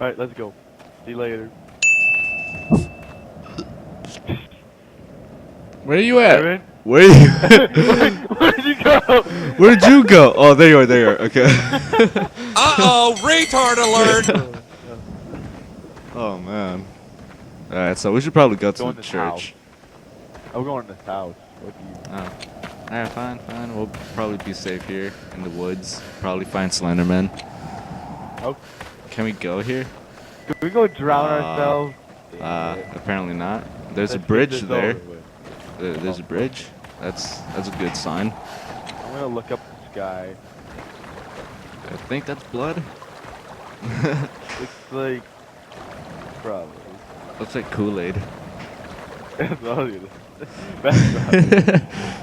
Alright, let's go. See you later. Where are you at? Aaron? Where are you? Where'd you go? Where'd you go? Oh, there you are. There you are. Okay. Uh-oh, retard alert! Oh man. All right, so we should probably go to Go in the this church. I'm going to this house. What do you... Oh. Alright, fine. We'll probably be safe here in the woods. Probably find Slenderman. Oh, Can we go here? can we go drown ourselves? Apparently not. There's a Let's get bridge this there. over with. There's a bridge. That's a good sign. I'm gonna look up the sky. I think that's blood. It's like... Probably. Looks like Kool-Aid. That's what I was gonna say. That's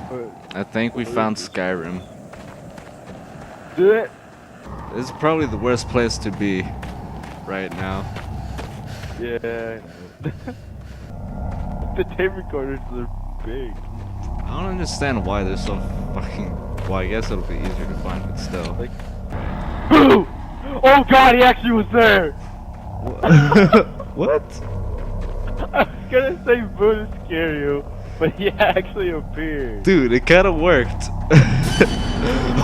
probably... I think we found Skyrim. Do it! This is probably the worst place to be right now. Yeah, I know. The tape recorders are big. I don't understand why they're so fucking... Well, I guess it'll be easier to find, but still. Like... Boo! Oh god, he actually was there! What? I was gonna say boo to scare you, but he actually appeared. Dude, it kind of worked.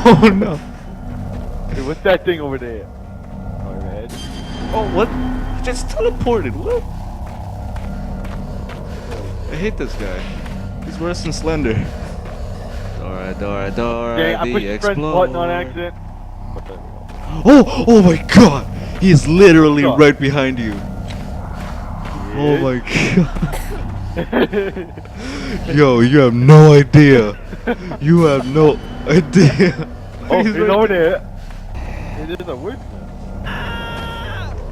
Oh no. Hey, what's that thing over there? Alright. Oh, what? He just teleported. What? I hate this guy. He's worse than Slender. Dora, Dang, I the pushed friend's button on Explorer. accident. Oh my god! He is literally Stop. right behind you. Oh my god. Yo, you have no idea. You have no idea. Oh, He's he's right over there. there. It is a windmill.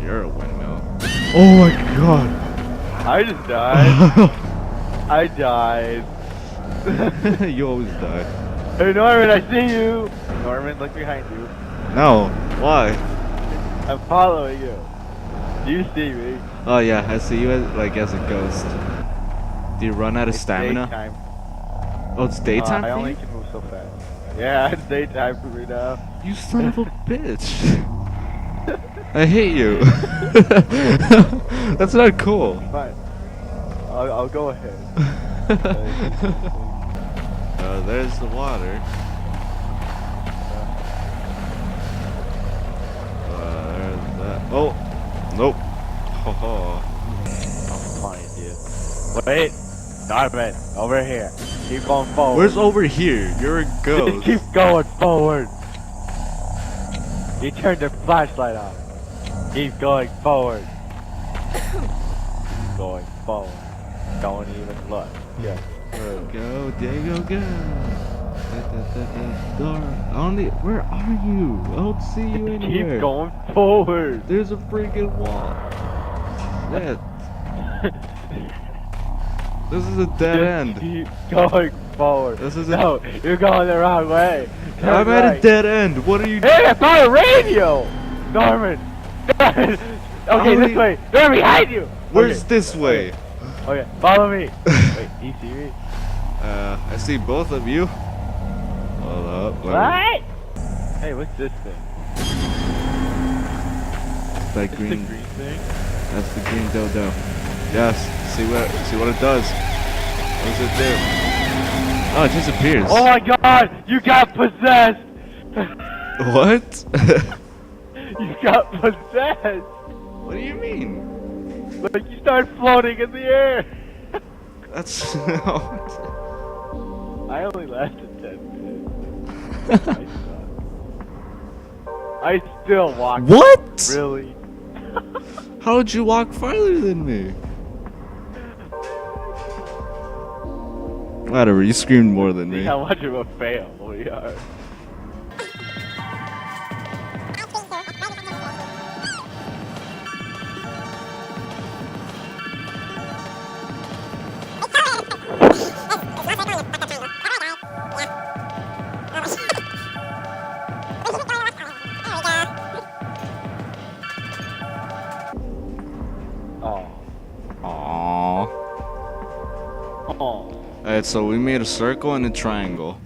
You're a windmill. Oh my god. I just died. I died. You always die. Hey Norman, I see you. Norman, look behind you. No. Why? I'm following you. Do you see me? Oh yeah, I see you as, like as a ghost. Do you run out of It's stamina? daytime. Oh, it's daytime I for only you? can move so fast. Yeah, it's daytime for me now. You son of a bitch. I hate you. That's not cool. Fine. I'll go ahead. There's the water. There's that. Oh, nope. Ho ho. I'll find you. Wait, Norman, over here. Keep going forward. Where's over here? You're a Just ghost. keep going forward. You turned the flashlight on. Keep going forward. Keep going forward. Don't even look. Yeah. Go, Diego, go. Where are you? I don't see you anywhere. Keep going forward. There's a freaking wall. Yeah. This is a dead end. Keep going forward. This is No, you're going the wrong way. Turn I'm at a right. dead end. What are you doing? Hey, I found a radio! Norman! Okay, this way. They're behind you! Where's Okay. this way? Okay, follow me. Wait, do you see me? I see both of you. Hold up. let me- What? Hey, what's this thing? That It's the green. green thing? That's the green dodo. Yes. See what it does. What does it do? Oh, it disappears. Oh my god! You got possessed! What? You got possessed! What do you mean? Like you started floating in the air! That's I only lasted 10 minutes. I still walked. What? Really? How would you walk farther than me? Whatever, you screamed more than See me. how much of a fail we are. Oh. Aww. Alright, so we made a circle and a triangle.